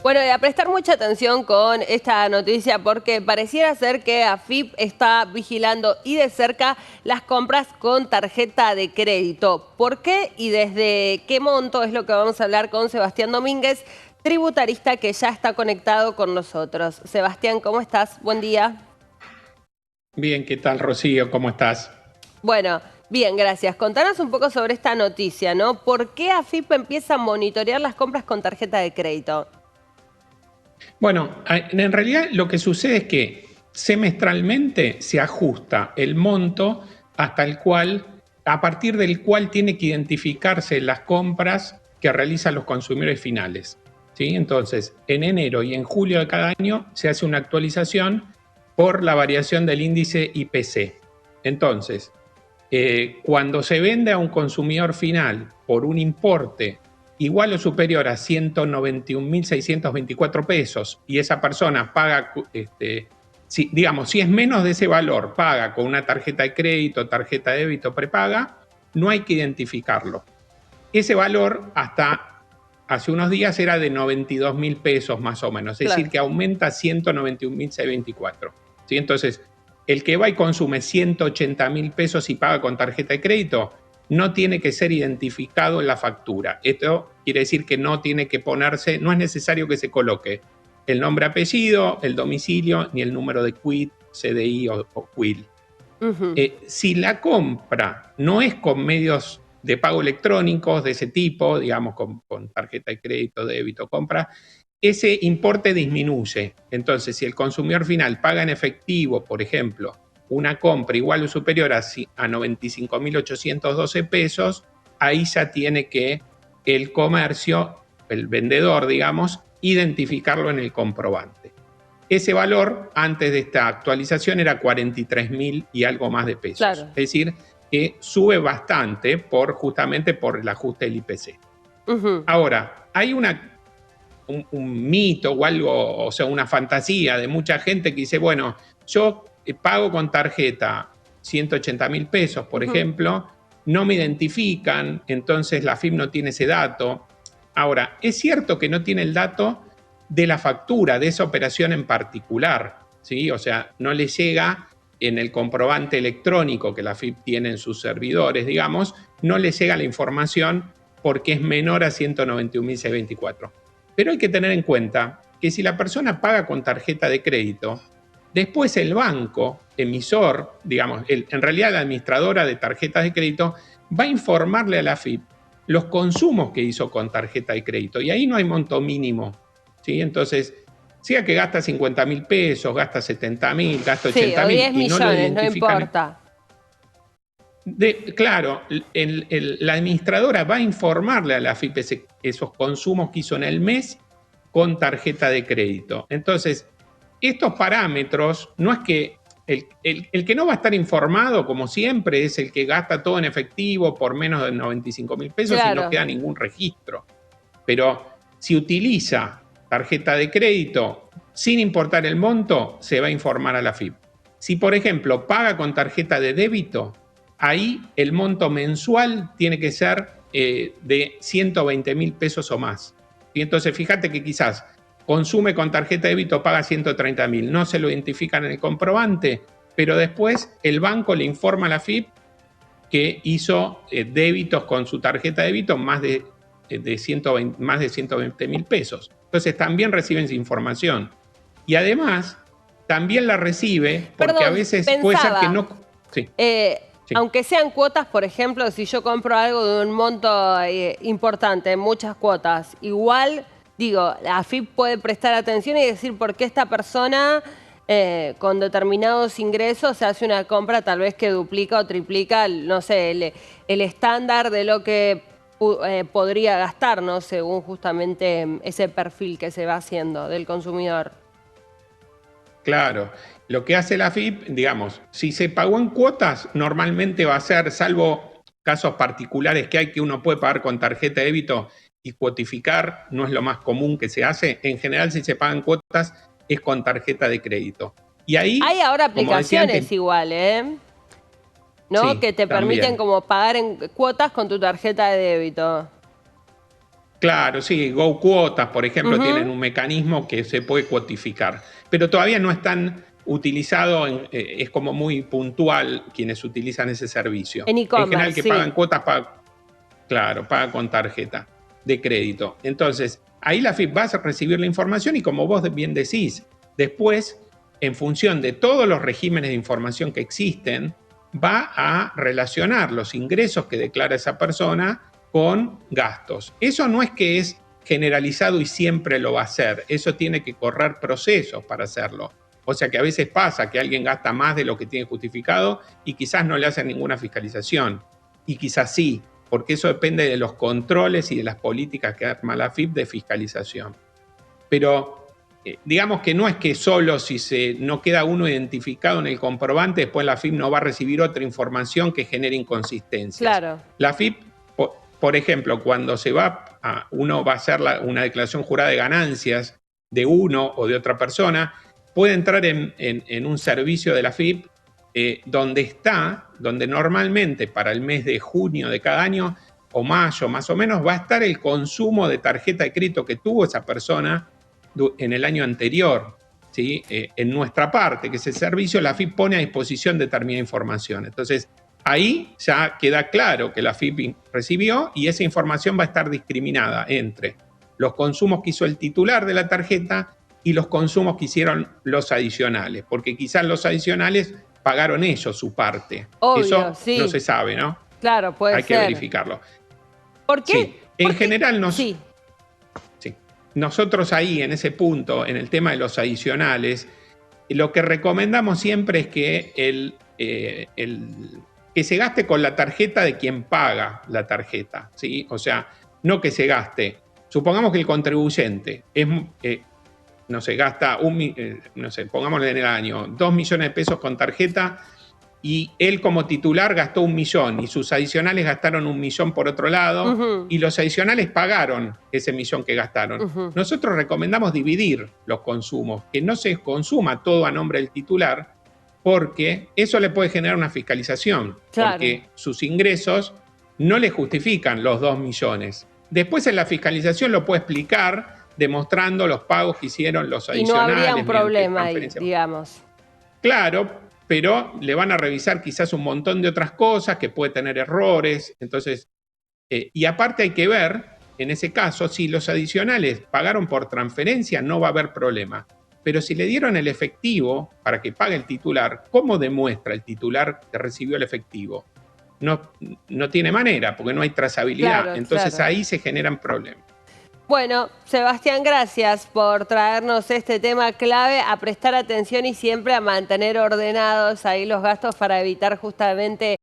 Bueno, y a prestar mucha atención con esta noticia porque pareciera ser que AFIP está vigilando y de cerca las compras con tarjeta de crédito. ¿Por qué y desde qué monto? Es lo que vamos a hablar con Sebastián Domínguez, tributarista que ya está conectado con nosotros. Sebastián, ¿cómo estás? Buen día. Bien, ¿qué tal, Rocío? ¿Cómo estás? Bueno, bien, gracias. Contanos un poco sobre esta noticia, ¿no? ¿Por qué AFIP empieza a monitorear las compras con tarjeta de crédito? Bueno, en realidad lo que sucede es que semestralmente se ajusta el monto hasta el cual, a partir del cual tiene que identificarse las compras que realizan los consumidores finales. ¿Sí? Entonces, en enero y en julio de cada año se hace una actualización por la variación del índice IPC. Entonces, cuando se vende a un consumidor final por un importe igual o superior a 191.624 pesos y esa persona paga, si es menos de ese valor, paga con una tarjeta de crédito, tarjeta de débito prepaga, no hay que identificarlo. Ese valor hasta hace unos días era de 92.000 pesos más o menos, es Claro. decir, que aumenta a 191.624. ¿Sí? Entonces, el que va y consume 180.000 pesos y paga con tarjeta de crédito, no tiene que ser identificado en la factura. Esto quiere decir que no tiene que ponerse, no es necesario que se coloque el nombre, apellido, el domicilio, ni el número de quit, CDI o QUIL. Si la compra no es con medios de pago electrónicos de ese tipo, digamos con tarjeta de crédito, débito, compra, ese importe disminuye. Entonces, si el consumidor final paga en efectivo, por ejemplo, una compra igual o superior a 95.812 pesos, ahí ya tiene que el comercio, el vendedor, digamos, identificarlo en el comprobante. Ese valor, antes de esta actualización, era 43.000 y algo más de pesos. Claro. Es decir, que sube bastante justamente por el ajuste del IPC. Ahora, hay un mito o algo, o sea, una fantasía de mucha gente que dice, bueno, yo pago con tarjeta 180.000 pesos, por ejemplo, no me identifican, entonces la FIP no tiene ese dato. Ahora, es cierto que no tiene el dato de la factura, de esa operación en particular, ¿sí? O sea, no le llega en el comprobante electrónico que la FIP tiene en sus servidores, digamos, no le llega la información porque es menor a 191.624. Pero hay que tener en cuenta que si la persona paga con tarjeta de crédito, después el banco, emisor, digamos, en realidad la administradora de tarjetas de crédito, va a informarle a la FIP los consumos que hizo con tarjeta de crédito. Y ahí no hay monto mínimo. ¿Sí? Entonces, sea que gasta 50.000 pesos, gasta 70.000, gasta 80.000 Sí, o 10 y no lo millones, no identifican. importa. Claro, la administradora va a informarle a la FIP esos consumos que hizo en el mes con tarjeta de crédito. Entonces, estos parámetros, no es que el que no va a estar informado, como siempre, es el que gasta todo en efectivo por menos de 95.000 pesos y no queda ningún registro. Pero si utiliza tarjeta de crédito sin importar el monto, se va a informar a la FIP. Si, por ejemplo, paga con tarjeta de débito, ahí el monto mensual tiene que ser de 120.000 pesos o más. Y entonces fíjate que quizás consume con tarjeta de débito, paga 130.000, no se lo identifican en el comprobante, pero después el banco le informa a la FIP que hizo débitos con su tarjeta de débito más de 120.000 pesos. Entonces también reciben esa información. Y además, también la recibe porque Perdón, a veces puede ser que no... Sí. Aunque sean cuotas, por ejemplo, si yo compro algo de un monto importante, muchas cuotas, igual, digo, la AFIP puede prestar atención y decir por qué esta persona con determinados ingresos se hace una compra tal vez que duplica o triplica, no sé, el estándar de lo que podría gastar, ¿no? Según justamente ese perfil que se va haciendo del consumidor. Claro, lo que hace la FIP, digamos, si se pagó en cuotas, normalmente va a ser, salvo casos particulares que hay que uno puede pagar con tarjeta de débito y cuotificar, no es lo más común que se hace. En general, si se pagan cuotas, es con tarjeta de crédito. Y ahí, hay ahora como decía aplicaciones antes, igual, ¿no? sí, Que te permiten también. como pagar en cuotas con tu tarjeta de débito. Claro, sí, GoCuotas, por ejemplo, tienen un mecanismo que se puede cuotificar, pero todavía no están utilizado, es como muy puntual quienes utilizan ese servicio. En En general, e-commerce, que sí. pagan cuotas, claro, paga con tarjeta de crédito. Entonces, ahí la AFIP va a recibir la información y, como vos bien decís, después, en función de todos los regímenes de información que existen, va a relacionar los ingresos que declara esa persona con gastos. Eso no es que es generalizado y siempre lo va a hacer, eso tiene que correr procesos para hacerlo. O sea que a veces pasa que alguien gasta más de lo que tiene justificado y quizás no le hacen ninguna fiscalización, y quizás sí, porque eso depende de los controles y de las políticas que arma la AFIP de fiscalización. Pero digamos que no es que solo si no queda uno identificado en el comprobante, después la AFIP no va a recibir otra información que genere inconsistencias. Claro. La AFIP, por ejemplo, cuando uno va a hacer una declaración jurada de ganancias de uno o de otra persona, puede entrar en un servicio de la AFIP donde normalmente para el mes de junio de cada año o mayo más o menos va a estar el consumo de tarjeta de crédito que tuvo esa persona en el año anterior, ¿sí? En nuestra parte, que ese servicio, la AFIP pone a disposición determinada información. Entonces, ahí ya queda claro que la AFIP recibió y esa información va a estar discriminada entre los consumos que hizo el titular de la tarjeta y los consumos que hicieron los adicionales, porque quizás los adicionales pagaron ellos su parte. Obvio, eso sí. no se sabe, ¿no? Claro, puede ser. Hay que verificarlo. ¿Por qué? Sí. En general, sí. Nosotros ahí, en ese punto, en el tema de los adicionales, lo que recomendamos siempre es que que se gaste con la tarjeta de quien paga la tarjeta, ¿sí? O sea, no que se gaste. Supongamos que el contribuyente gasta pongámosle en el año 2 millones de pesos con tarjeta y él como titular gastó 1 millón y sus adicionales gastaron 1 millón por otro lado y los adicionales pagaron ese millón que gastaron. Nosotros recomendamos dividir los consumos, que no se consuma todo a nombre del titular, porque eso le puede generar una fiscalización, porque sus ingresos no le justifican los 2 millones. Después en la fiscalización lo puede explicar demostrando los pagos que hicieron los adicionales. Y no habría un problema ahí, digamos. Claro, pero le van a revisar quizás un montón de otras cosas que puede tener errores. Entonces, y aparte hay que ver, en ese caso, si los adicionales pagaron por transferencia, no va a haber problema. Pero si le dieron el efectivo para que pague el titular, ¿cómo demuestra el titular que recibió el efectivo? No tiene manera, porque no hay trazabilidad. Claro, entonces ahí se generan problemas. Bueno, Sebastián, gracias por traernos este tema clave, a prestar atención y siempre a mantener ordenados ahí los gastos para evitar justamente